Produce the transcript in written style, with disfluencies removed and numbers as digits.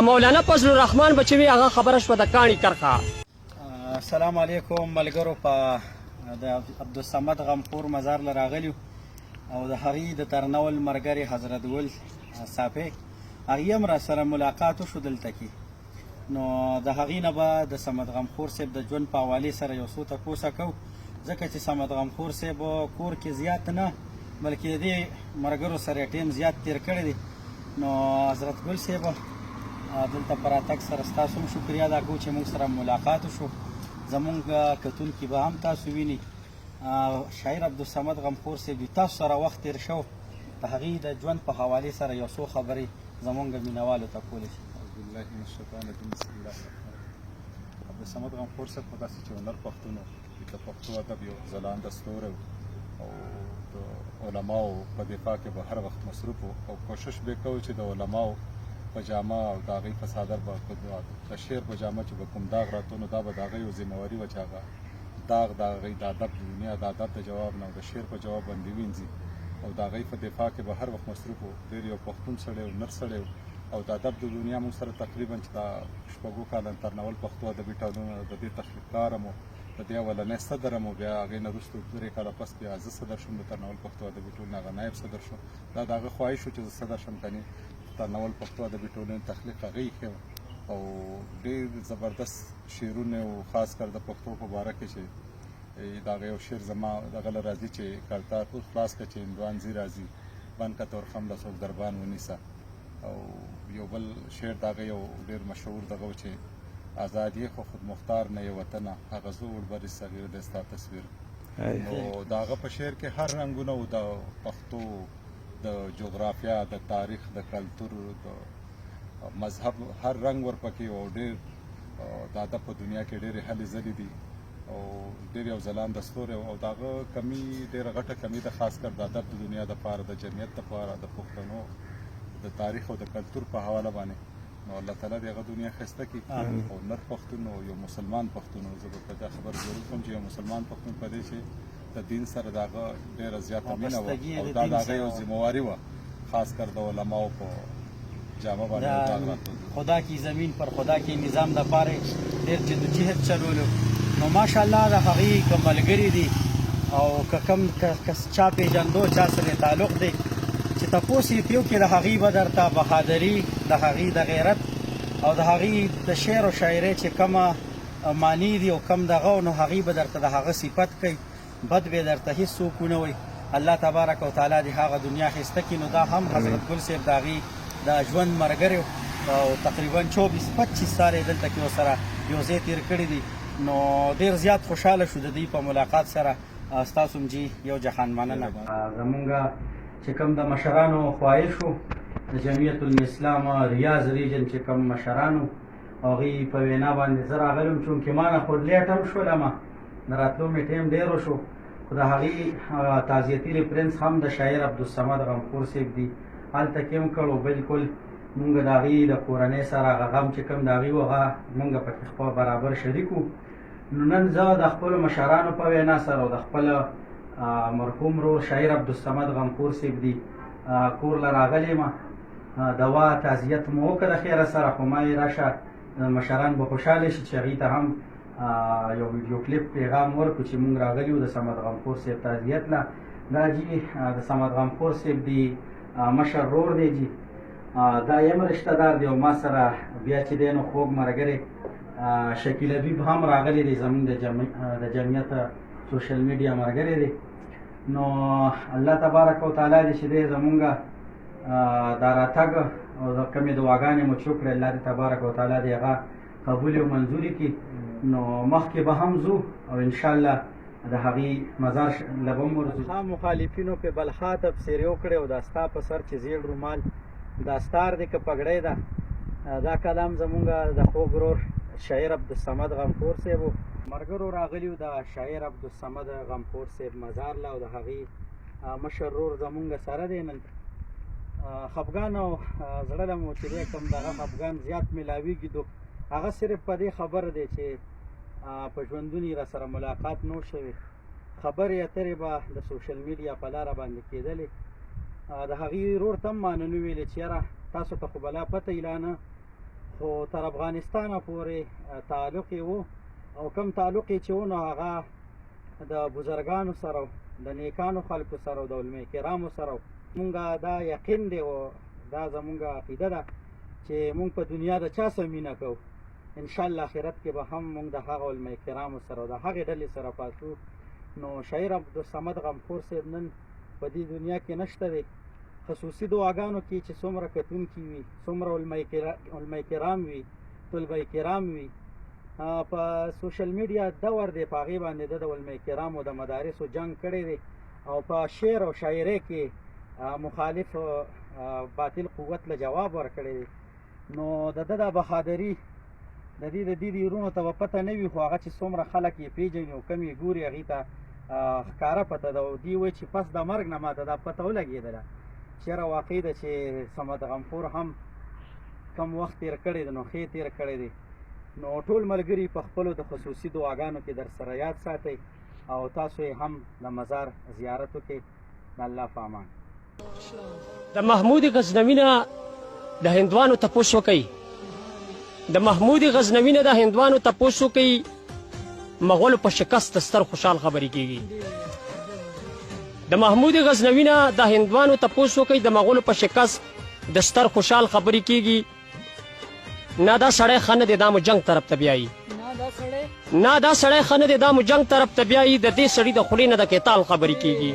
مولانا فضل الرحمن بچوي هغه خبره شوه د کاڼي کرښه. السلام علیکم ملګرو. په د عبدالصمد غمخور مزار له راغلیو او د هغې د ترنول ملګري حضرت ګل صافی هغې هم را سره ملاقات وشو دلته کې. نو د هغې نه به د صمد غمخور صاحب د ژوند په حوالې سره یو څو تپوسه کوو، ځکه چې صمد غمخور صاحب کور کې زیات نه بلکې د دې ملګرو سره ټیم زیات تیر کړی دی. نو حضرت ګل صاحب دلته په راتګ سره ستاسو هم شکریا ادا کوو چې موږ سره ملاقات وشو. زمونږ کتونکي به هم تاسو ویني شاعر عبدالصمد غمخور صاحب تاسو سره وخت تیر شو، د هغې د ژوند په حوالې سره یو څو خبرې زمونږ مینوالو ته کولی شي. اعوذ بالله من الشیطان الرجیم. بسم الله الرحمن الرحیم. عبدالصمد غمخور صاحب خو داسې چې هنر پښتون و، د پښتو ادب یو ځلانده ستوری و او د علماو په دفاع کې به هر وخت مصروف و او کوشش به کوو چې د علماو په جامه او د هغې په څادر به د شعر په جامه چې به کوم داغ راته نو دا به د هغې یو ذمهواري وه چې هغه داغ د هغې د ادب د دنیا د ادب د جواب نه او د شعر په جواب باندې وینځي او د هغې په دفاع کې به هر وخت مصروف و. ډېر یو پښتون سړی و، نر سړی و او د ادب د دنیا موږ سره تقریبا چې دا شپږو کالن ترنول پښتو ادبي ټولنه د دې تخلیقکار م د دې اولنی صدر م بیا هغې نه وروسته 2 کاله پس بیا زه صدر شوم د ترنول پښتو ادبي ټولنې، هغه نایب صدر شو. دا د هغه خواهش و چې زه صدر شم کنې ترنول پښتو ادبي ټولنې تخلیق هغه ایښی او ډېر زبردست شعرونه او خاص کر د پښتو په باره کې چې د هغه یو شعر زما دغه له راځي چې کرتار اوس خلاص کړه چې هندوان ځي راځي بند که تورخم د څوک دربان ونیسه، او یو بل شعر د هغه یو ډېر مشهور دغه و چې ازادي خو خود مختار نه یې وطنه هغه زه وړبرې صغیر دی ستا تصویر. نو د هغه په شعر کې هر رنګونه و د پښتو د جغرافیا د تاریخ د کلتور د مذهب هر رنګ ورپکې او ډېر د ادب په دنیا کې ډېرې هلې ځلې دي او ډېر یو ځلانده ستوری او د هغه کمی ډېره غټه کمی ده خاص کر د ادب د دنیا دپاره د جمعیت دپاره د پښتنو د تاریخ او د کلتور په حواله باندې. نو الله تعالی د هغه دنیا ښایسته کړي او نر پښتون او یو مسلمان پښتون و. زه به په دا خبر ضرور کوم چې یو مسلمان پښتون په دې چې د دین سره د هغه ډېره زیاته مینه وه او دا د هغه یو ذمهواري وه خاص کر د علماو په جامه باندې داغ راته خدا کی زمین پر خدا کی نظام دپاره ډېر جدوجهد چلولو. نو ماشاءالله د هغې که ملګري دي او که کم چا پېژندو چا سره تعلق دی چې تپوس یې پیو کې د هغې به درته بهادري د هغې د غیرت او د هغې د شعر و شاعرۍ چې کومه معنی دي او کم دغه نو هغې به درته د هغه صفت کوي، بد به درته هېڅ څوک ونه وایي. الله تبارک وتعالی د هغه دنیا ښایسته کړي. نو دا هم حضرت ګل صاحب د هغې د ژوند ملګری او تقریبا 24-25 سال یې دلته کې ورسره یو ځای تېر کړي دي. نو ډېر زیات خوشحاله شو د دوی په ملاقات سره. ستاسو هم جي یو جهان مننه. زمونږ چې کوم د مشرانو خواهش و د جمعیت الاسلام ریاض ریجن چې کوم مشرانو هغوی په وینا باندې زه راغلی وم چونکې ما نه خو لیټ هم شولم د راتلو مې ټایم ډېر وشو خو د هغې تعزیتي ریفرنس هم د شاعر عبدالصمد غمخور صاحب دي هلته کې هم کړو. بلکل مونږ د هغې د کورنۍ سره هغه غم چې کوم د هغې و هغه مونږ پکې خپل برابر شریک وو. نو نن زه د خپلو مشرانو په وینا سره او د خپل مرحوم ورور شاعر عبدالصمد غمخور صاحب دي کور له راغلی یم. دوا تعزیت مو وکړه د خیره سره خو ما یې راشه مشران به خوشحاله شي چې هغې ته هم یو ویډیو کلیپ پیغام ورکړو چې مونږ راغلي وو د صمد غمخور صاحب تعزیت نه. دا جي د صمد غمخور صاحب دی مشر ورور دی جي دا یم رشته دار دی او ما سره بیا چې دی نو خوږ ملګری شکیل حبیب هم راغلی دی زمونږ د جمعیت سوشل میډیا ملګری دی. نو الله تبارک وتعالی دې چې دی زمونږ دا راتګ او د کومې دعاګانې مو چې وکړې الله دې تبارک وتعالی دې هغه قبول او منظوري کړي. نو مخکې به هم ځو او انشاءالله د هغې مزار له به هم ورځو. مخالفینو پې بلخا تبصرې وکړې او دا ستا په سر چې زیړ رومال دا ستار دی که پګړی ده دا کلام زمونږ د خوږ ورور شاعر عبدالصمد غمخور صاحب و. ملګرو راغلي وو د شاعر عبدالصمد غمخور صاحب مزار له او د هغې مشر ورور زمونږ سره دی. نن خفګان او زړه له مو چې دی کوم دغه خفګان زیات میلاویږي هغه صرف په دې خبر دی چې په ژوندون یې را سره ملاقات نو شوې خبرې اترې به د سوشل میډیا په لاره باندې کېدلې. د هغې ورور ته هم ما نن وویلې چې یاره تاسو ته خو بلا پته یې لا نه خو تر افغانستانه پورې تعلق یې و او کم تعلق یې چې و نو هغه د بزرګانو سره د نیکانو خلکو سره او د علماء کرامو سره مونږ دا یقین دی او دا زمونږ عقیده ده چې مونږ په دنیا د چا سره مینه کوو انشاءالله آخرت کې به هم مونږ د هغه علماء کرامو سره او د هغې ډلې سره پاتو. نو شاعر عبدالصمد غمخور صاحب نن په دې دنیا کې نشته دی. خصوصي دعاګانو کې چې څومره کتونکي وي، څومره علماء کرام وي، طلبه کرام وي، په سوشل میډیا دور دی، په هغې باندې د علماء کرامو د مدارسو جنګ کړی دی او په شعر او شاعرۍ کې مخالف باطل قوت له جواب ورکړی دی. نو د ده د بهادري د دې ورونو ته به پته نه وي، خو هغه چې څومره خلک یې پېژني او کم یې ګوري هغې ته ښکاره پته ده او دوی وایي چې پس د مرګ نه ماته دا پته ولګېدله چې یاره واقع ده چې صمد غمخور هم کم وخت تېر کړی دی نو ښې تېر کړی دی. نو ټول ملګري په خپلو د خصوصي دعاګانو کې در سره یاد ساتئ او تاسو یې هم د مزار زیارت وکړئ. د الله په امان. د محمود غزنوي نه د هندوانو تپوس وکئ. د محمود غزنوي نه د هندوانو تپوس وکئ. مغولو په شکست ستر خوشحال خبرې کېږي. د محمود غزنوي نه د هندوانو تپوس وکئ. د مغولو په شکست د ستر خوشحال خبرې کېږي. نه دا سړی ښه نه دی، دا مو جنګ طرف ته بیایي. نه دا سړی ښه نه دی، دا مو جنګ طرف ته بیایي. د دې سړي د خولې نه د قتال خبرې کېږي.